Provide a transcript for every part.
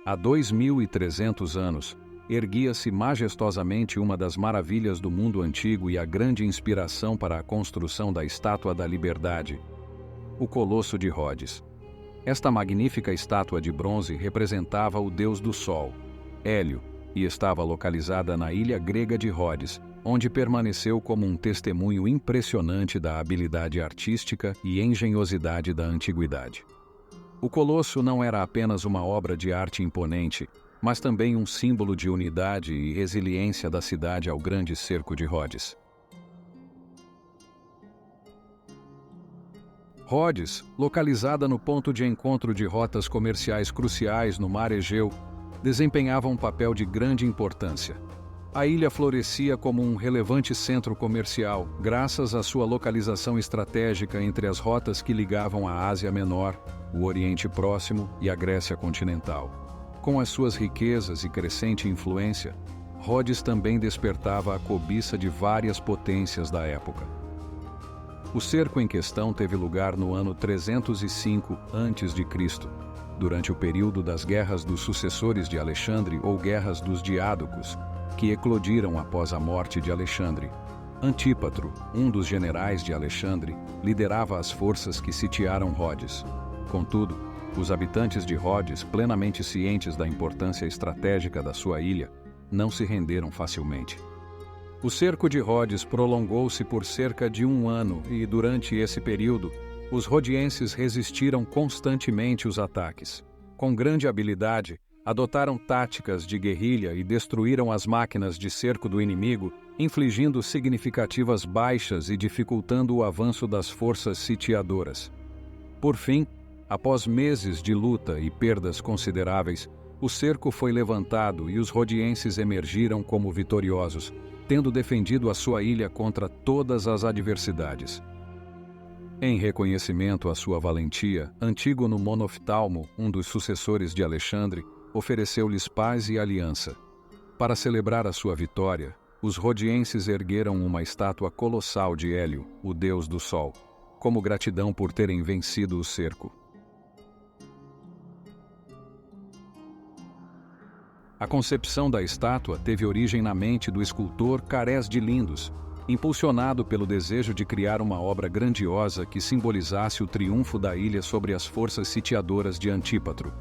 Há 2.300 anos, erguia-se majestosamente uma das maravilhas do mundo antigo e a grande inspiração para a construção da Estátua da Liberdade, o Colosso de Rhodes. Esta magnífica estátua de bronze representava o deus do sol, Hélio, e estava localizada na ilha grega de Rhodes, onde permaneceu como um testemunho impressionante da habilidade artística e engenhosidade da antiguidade. O Colosso não era apenas uma obra de arte imponente, mas também um símbolo de unidade e resiliência da cidade ao grande cerco de Rhodes. Rhodes, localizada no ponto de encontro de rotas comerciais cruciais no Mar Egeu, desempenhava um papel de grande importância. A ilha florescia como um relevante centro comercial, graças à sua localização estratégica entre as rotas que ligavam a Ásia Menor, o Oriente Próximo e a Grécia continental. Com as suas riquezas e crescente influência, Rhodes também despertava a cobiça de várias potências da época. O cerco em questão teve lugar no ano 305 a.C., durante o período das Guerras dos Sucessores de Alexandre ou Guerras dos Diádocos, que eclodiram após a morte de Alexandre. Antípatro, um dos generais de Alexandre, liderava as forças que sitiaram Rhodes. Contudo, os habitantes de Rhodes, plenamente cientes da importância estratégica da sua ilha, não se renderam facilmente. O cerco de Rhodes prolongou-se por cerca de 1 ano e, durante esse período, os rhodienses resistiram constantemente os ataques. Com grande habilidade, adotaram táticas de guerrilha e destruíram as máquinas de cerco do inimigo, infligindo significativas baixas e dificultando o avanço das forças sitiadoras. Por fim, após meses de luta e perdas consideráveis, o cerco foi levantado e os rhodienses emergiram como vitoriosos, tendo defendido a sua ilha contra todas as adversidades. Em reconhecimento à sua valentia, Antígono Monoftalmo, um dos sucessores de Alexandre, ofereceu-lhes paz e aliança. Para celebrar a sua vitória, os rhodienses ergueram uma estátua colossal de Hélio, o deus do sol, como gratidão por terem vencido o cerco. A concepção da estátua teve origem na mente do escultor Carés de Lindos, impulsionado pelo desejo de criar uma obra grandiosa que simbolizasse o triunfo da ilha sobre as forças sitiadoras de Antípatro.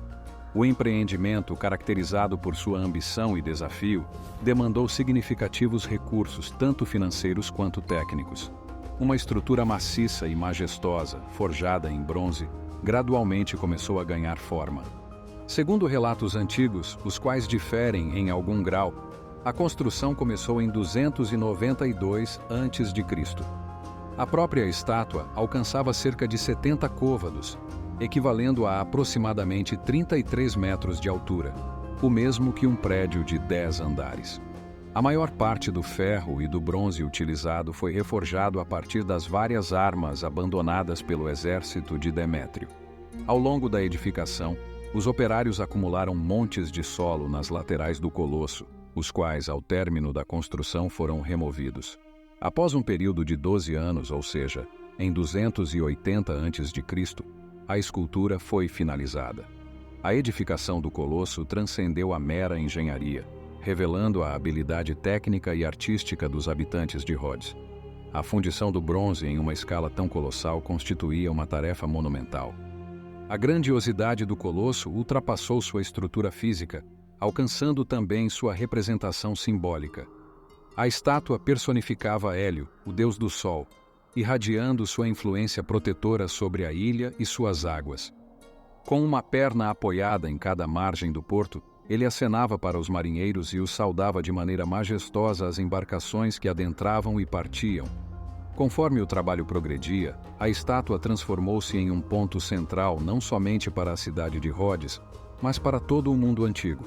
O empreendimento, caracterizado por sua ambição e desafio, demandou significativos recursos, tanto financeiros quanto técnicos. Uma estrutura maciça e majestosa, forjada em bronze, gradualmente começou a ganhar forma. Segundo relatos antigos, os quais diferem em algum grau, a construção começou em 292 a.C. A própria estátua alcançava cerca de 70 côvados, equivalendo a aproximadamente 33 metros de altura, o mesmo que um prédio de 10 andares. A maior parte do ferro e do bronze utilizado foi reforjado a partir das várias armas abandonadas pelo exército de Demétrio. Ao longo da edificação, os operários acumularam montes de solo nas laterais do colosso, os quais, ao término da construção, foram removidos. Após um período de 12 anos, ou seja, em 280 a.C., a escultura foi finalizada. A edificação do colosso transcendeu a mera engenharia, revelando a habilidade técnica e artística dos habitantes de Rhodes. A fundição do bronze em uma escala tão colossal constituía uma tarefa monumental. A grandiosidade do colosso ultrapassou sua estrutura física, alcançando também sua representação simbólica. A estátua personificava Hélio, o deus do sol, irradiando sua influência protetora sobre a ilha e suas águas. Com uma perna apoiada em cada margem do porto, ele acenava para os marinheiros e os saudava de maneira majestosa as embarcações que adentravam e partiam. Conforme o trabalho progredia, a estátua transformou-se em um ponto central não somente para a cidade de Rhodes, mas para todo o mundo antigo.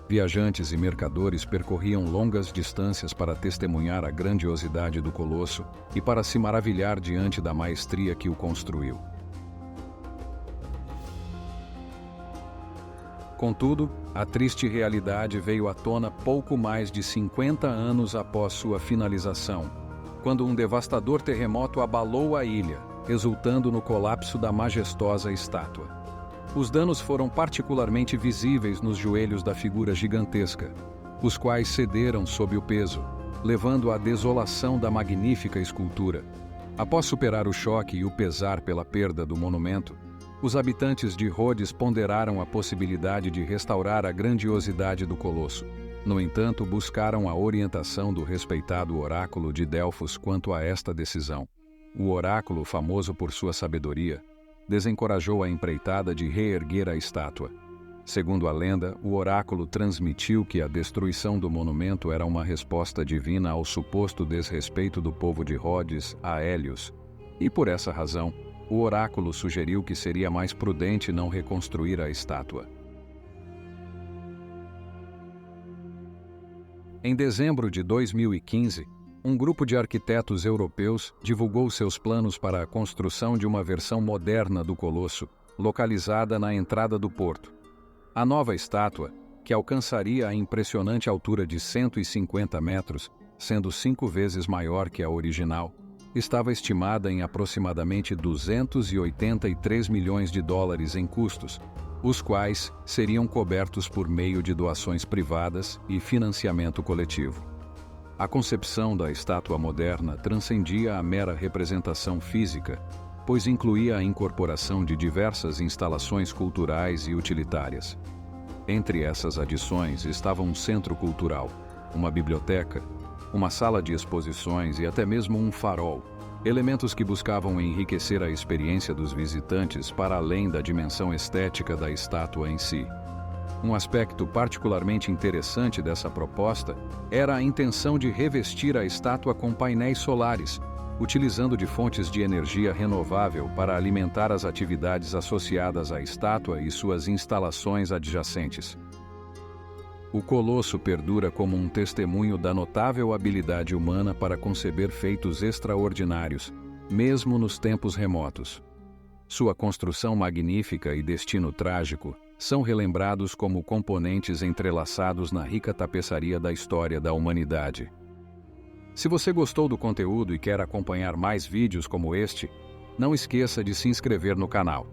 Viajantes e mercadores percorriam longas distâncias para testemunhar a grandiosidade do colosso e para se maravilhar diante da maestria que o construiu. Contudo, a triste realidade veio à tona pouco mais de 50 anos após sua finalização, quando um devastador terremoto abalou a ilha, resultando no colapso da majestosa estátua. Os danos foram particularmente visíveis nos joelhos da figura gigantesca, os quais cederam sob o peso, levando à desolação da magnífica escultura. Após superar o choque e o pesar pela perda do monumento, os habitantes de Rhodes ponderaram a possibilidade de restaurar a grandiosidade do colosso. No entanto, buscaram a orientação do respeitado oráculo de Delfos quanto a esta decisão. O oráculo, famoso por sua sabedoria, desencorajou a empreitada de reerguer a estátua. Segundo a lenda, o oráculo transmitiu que a destruição do monumento era uma resposta divina ao suposto desrespeito do povo de Rhodes a Hélios, e por essa razão, o oráculo sugeriu que seria mais prudente não reconstruir a estátua. Em dezembro de 2015, um grupo de arquitetos europeus divulgou seus planos para a construção de uma versão moderna do colosso, localizada na entrada do porto. A nova estátua, que alcançaria a impressionante altura de 150 metros, sendo 5 vezes maior que a original, estava estimada em aproximadamente 283 milhões de dólares em custos, os quais seriam cobertos por meio de doações privadas e financiamento coletivo. A concepção da estátua moderna transcendia a mera representação física, pois incluía a incorporação de diversas instalações culturais e utilitárias. Entre essas adições estavam um centro cultural, uma biblioteca, uma sala de exposições e até mesmo um farol, elementos que buscavam enriquecer a experiência dos visitantes para além da dimensão estética da estátua em si. Um aspecto particularmente interessante dessa proposta era a intenção de revestir a estátua com painéis solares, utilizando de fontes de energia renovável para alimentar as atividades associadas à estátua e suas instalações adjacentes. O colosso perdura como um testemunho da notável habilidade humana para conceber feitos extraordinários, mesmo nos tempos remotos. Sua construção magnífica e destino trágico são relembrados como componentes entrelaçados na rica tapeçaria da história da humanidade. Se você gostou do conteúdo e quer acompanhar mais vídeos como este, não esqueça de se inscrever no canal.